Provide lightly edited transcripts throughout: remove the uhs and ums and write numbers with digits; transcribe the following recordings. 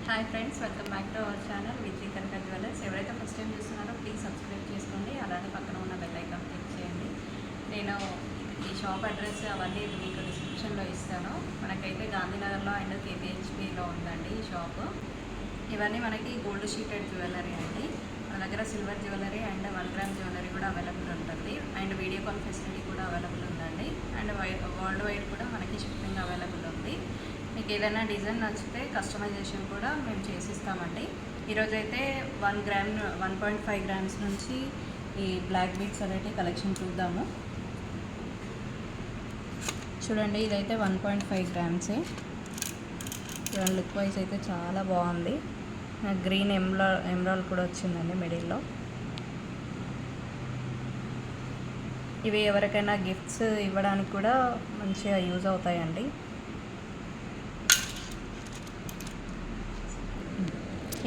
Hi friends, welcome back to our channel Vijay Kanaka jewellers. ఎవరైతే first time చూస్తున్నారో please subscribe చేసుకోండి, అలానే పక్కన ఉన్న బెల్ ఐకాన్ క్లిక్ చేయండి. నేను ఈ షాప్ అడ్రస్ అవన్నీ మీకు డిస్క్రిప్షన్లో ఇస్తాను. మనకైతే గాంధీనగర్లో అండ్ కేపీహెచ్పిలో ఉందండి ఈ షాప్. ఇవన్నీ మనకి గోల్డ్ షీటెడ్ జ్యువెలరీ అండి. మన దగ్గర silver jewellery and 1 gram jewellery కూడా అవైలబుల్ ఉంటుంది. అండ్ వీడియో కాల్ ఫెసిలిటీ కూడా అవైలబుల్ ఉందండి. అండ్ వరల్డ్ వైడ్ కూడా మనకి షిప్పింగ్ అవైలబుల్ ఉంది. మీకు ఏదైనా డిజైన్ నచ్చితే కస్టమైజేషన్ కూడా మేము చేసిస్తామండి. ఈరోజైతే 1 గ్రామ్ 1.5 గ్రామ్స్ నుంచి ఈ బ్లాక్ బీడ్స్ అనేటి కలెక్షన్ చూద్దాము. చూడండి, ఇదైతే 1.5 గ్రామ్సే. చూడండి, లుక్ వైజ్ అయితే చాలా బాగుంది. గ్రీన్ ఎమ్రాల్ కూడా వచ్చిందండి మిడిల్లో. ఇవి ఎవరికైనా గిఫ్ట్స్ ఇవ్వడానికి కూడా మంచిగా యూజ్ అవుతాయండి.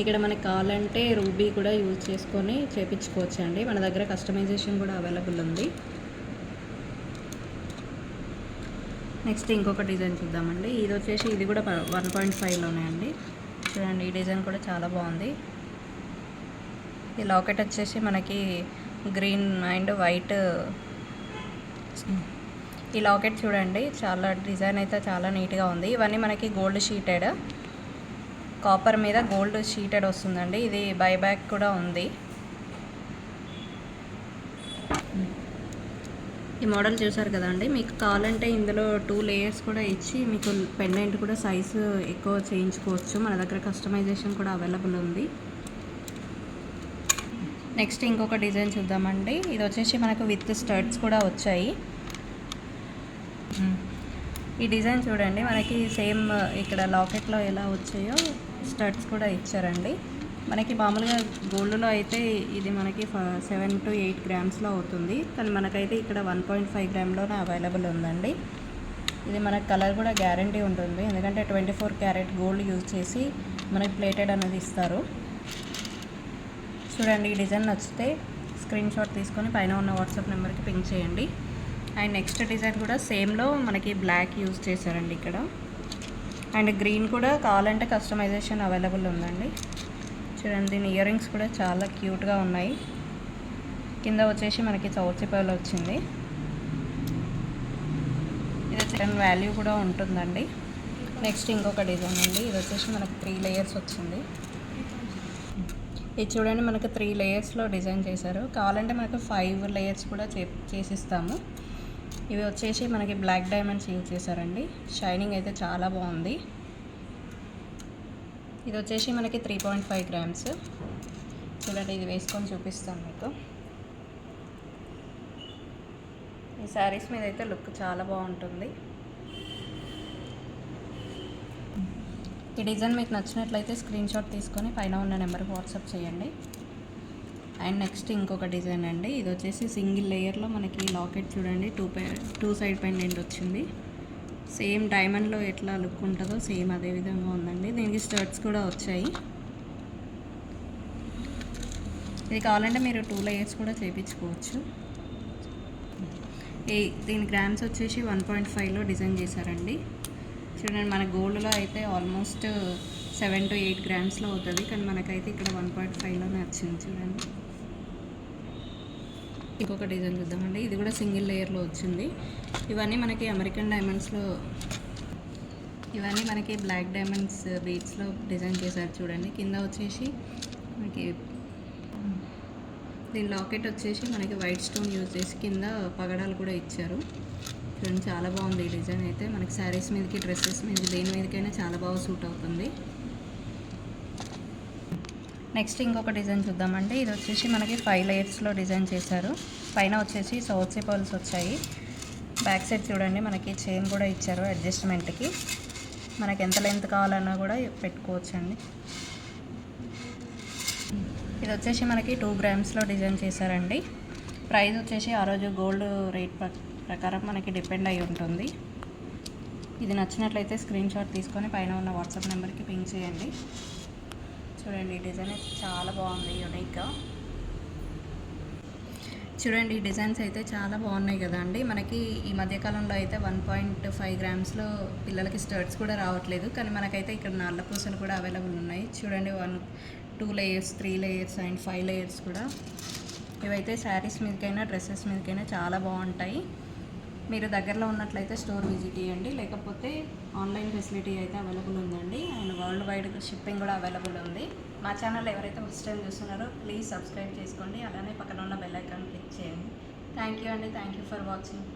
ఇక్కడ మనకి కావాలంటే రూబీ కూడా యూజ్ చేసుకొని చేయించుకోవచ్చు అండి. మన దగ్గర కస్టమైజేషన్ కూడా అవైలబుల్ ఉంది. నెక్స్ట్ ఇంకొక డిజైన్ చూద్దామండి. ఇది వచ్చేసి ఇది కూడా 1.5లోనే అండి. చూడండి, ఈ డిజైన్ కూడా చాలా బాగుంది. ఈ లాకెట్ వచ్చేసి మనకి గ్రీన్ అండ్ వైట్. ఈ లాకెట్ చూడండి, చాలా డిజైన్ అయితే చాలా నీట్గా ఉంది. ఇవన్నీ మనకి గోల్డ్ షీటెడ్, కాపర్ మీద గోల్డ్ షీటెడ్ వస్తుందండి. ఇది బైబ్యాక్ కూడా ఉంది. ఈ మోడల్ చూసారు కదండి. మీకు కావాలంటే ఇందులో 2 లేయర్స్ కూడా ఇచ్చి మీకు పెండెంట్ కూడా సైజు ఎక్కువ చేయించుకోవచ్చు. మన దగ్గర కస్టమైజేషన్ కూడా అవైలబుల్ ఉంది. నెక్స్ట్ ఇంకొక డిజైన్ చూద్దామండి. ఇది వచ్చేసి మనకు విత్ స్టడ్స్ కూడా వచ్చాయి. ఈ డిజైన్ చూడండి, మనకి సేమ్ ఇక్కడ లాకెట్లో ఎలా వచ్చాయో స్టడ్స్ కూడా ఇచ్చారండి. మనకి మామూలుగా గోల్డ్లో అయితే ఇది మనకి 7 to 8 గ్రామ్స్లో అవుతుంది, కానీ మనకైతే ఇక్కడ 1.5 గ్రామ్లోనే అవైలబుల్ ఉందండి. ఇది మనకు కలర్ కూడా గ్యారంటీ ఉంటుంది, ఎందుకంటే 24 క్యారెట్ గోల్డ్ యూజ్ చేసి మనకి ప్లేటెడ్ అనేది ఇస్తారు. చూడండి, ఈ డిజైన్ నచ్చితే స్క్రీన్ షాట్ తీసుకొని పైన ఉన్న వాట్సాప్ నెంబర్కి పింక్ చేయండి. అండ్ నెక్స్ట్ డిజైన్ కూడా సేమ్లో మనకి బ్లాక్ యూజ్ చేశారండి ఇక్కడ. అండ్ గ్రీన్ కూడా కావాలంటే కస్టమైజేషన్ అవైలబుల్ ఉందండి. చూడండి, దీని ఇయర్ రింగ్స్ కూడా చాలా క్యూట్గా ఉన్నాయి. కింద వచ్చేసి మనకి చౌర్చి పర్ల్ వచ్చింది. ఇది చికెన్ వాల్యూ కూడా ఉంటుందండి. నెక్స్ట్ ఇంకొక డిజైన్ అండి. ఇది వచ్చేసి మనకి 3 లేయర్స్ వచ్చింది. ఇది చూడండి, మనకు 3 లేయర్స్లో డిజైన్ చేశారు. కావాలంటే మనకు 5 లేయర్స్ కూడా చేసిస్తాము. ఇవి వచ్చేసి మనకి బ్లాక్ డైమండ్స్ యూజ్ చేశారండి. షైనింగ్ అయితే చాలా బాగుంది. ఇది వచ్చేసి మనకి 3.5 గ్రామ్స్. చూడండి, ఇది వేసుకొని చూపిస్తాను మీకు. ఈ శారీస్ మీద అయితే లుక్ చాలా బాగుంటుంది. ఈ డిజైన్ మీకు నచ్చినట్లయితే స్క్రీన్ షాట్ తీసుకొని పైన ఉన్న నెంబర్కి వాట్సాప్ చేయండి. అండ్ నెక్స్ట్ ఇంకొక డిజైన్ అండి. ఇది వచ్చేసి సింగిల్ లేయర్లో మనకి లాకెట్ చూడండి, 2 సైడ్ పెండెంట్ వచ్చింది. సేమ్ డైమండ్లో ఎట్లా లుక్ ఉంటుందో సేమ్ అదే విధంగా ఉందండి. దీనికి స్టడ్స్ కూడా వచ్చాయి. ఇది కావాలంటే మీరు 2 లేయర్స్ కూడా చేయించుకోవచ్చు. దీని గ్రామ్స్ వచ్చేసి 1.5లో డిజైన్ చేశారండి. చూడండి, మన గోల్డ్లో అయితే ఆల్మోస్ట్ 7 to 8 గ్రామ్స్లో అవుతుంది, కానీ మనకైతే ఇక్కడ 1.5లోనే వచ్చింది. చూడండి, ఇంకొక డిజైన్ చూద్దామండి. ఇది కూడా సింగిల్ లేయర్లో వచ్చింది. ఇవన్నీ మనకి అమెరికన్ డైమండ్స్లో, ఇవన్నీ మనకి బ్లాక్ డైమండ్స్ బీడ్స్లో డిజైన్ చేశారు. చూడండి, కింద వచ్చేసి మనకి దీని లాకెట్ వచ్చేసి మనకి వైట్ స్టోన్ యూజ్ చేసి కింద పగడాలు కూడా ఇచ్చారు. చూడండి, చాలా బాగుంది ఈ డిజైన్ అయితే. మనకి శారీస్ మీదకి, డ్రెస్సెస్ మీదకి, దేని మీదకైనా చాలా బాగా సూట్ అవుతుంది. నెక్స్ట్ ఇంకొక డిజైన్ చూద్దామండి. ఇది వచ్చేసి మనకి 5 లేయర్స్లో డిజైన్ చేశారు. పైన వచ్చేసి సౌర్చి పర్ల్స్ వచ్చాయి. బ్యాక్ సైడ్ చూడండి, మనకి చైన్ కూడా ఇచ్చారు అడ్జస్ట్మెంట్కి. మనకి ఎంత లెంత్ కావాలన్నా కూడా పెట్టుకోవచ్చండి. ఇది వచ్చేసి మనకి 2 గ్రామ్స్లో డిజైన్ చేశారండి. ప్రైస్ వచ్చేసి ఆ రోజు గోల్డ్ రేట్ ప్రకారం మనకి డిపెండ్ అయి ఉంటుంది. ఇది నచ్చినట్లయితే స్క్రీన్ షాట్ తీసుకొని పైన ఉన్న వాట్సాప్ నెంబర్కి పింక్ చేయండి. చూడండి, ఈ డిజైన్ అయితే చాలా బాగుంది, యూనిక్గా. చూడండి ఈ డిజైన్స్ అయితే చాలా బాగున్నాయి కదా అండి. మనకి ఈ మధ్యకాలంలో అయితే 1.5 గ్రామ్స్లో పిల్లలకి స్టర్ట్స్ కూడా రావట్లేదు, కానీ మనకైతే ఇక్కడ నల్ల పూసలు కూడా అవైలబుల్ ఉన్నాయి. చూడండి 2 లేయర్స్, 3 లేయర్స్ అండ్ 5 లేయర్స్ కూడా. ఇవైతే శారీస్ మీదకైనా డ్రెస్సెస్ మీదకైనా చాలా బాగుంటాయి. మీరు దగ్గరలో ఉన్నట్లయితే స్టోర్ విజిట్ చేయండి, లేకపోతే ఆన్లైన్ ఫెసిలిటీ అయితే అవైలబుల్ ఉందండి. అండ్ వరల్డ్ వైడ్ షిప్పింగ్ కూడా అవైలబుల్ ఉంది. మా ఛానల్ ఎవరైతే ఫస్ట్ టైం చూస్తున్నారో ప్లీజ్ సబ్స్క్రైబ్ చేసుకోండి, అలానే పక్కన ఉన్న బెల్ ఐకాన్ క్లిక్ చేయండి. థ్యాంక్ యూ అండి, థ్యాంక్ యూ ఫర్ వాచింగ్.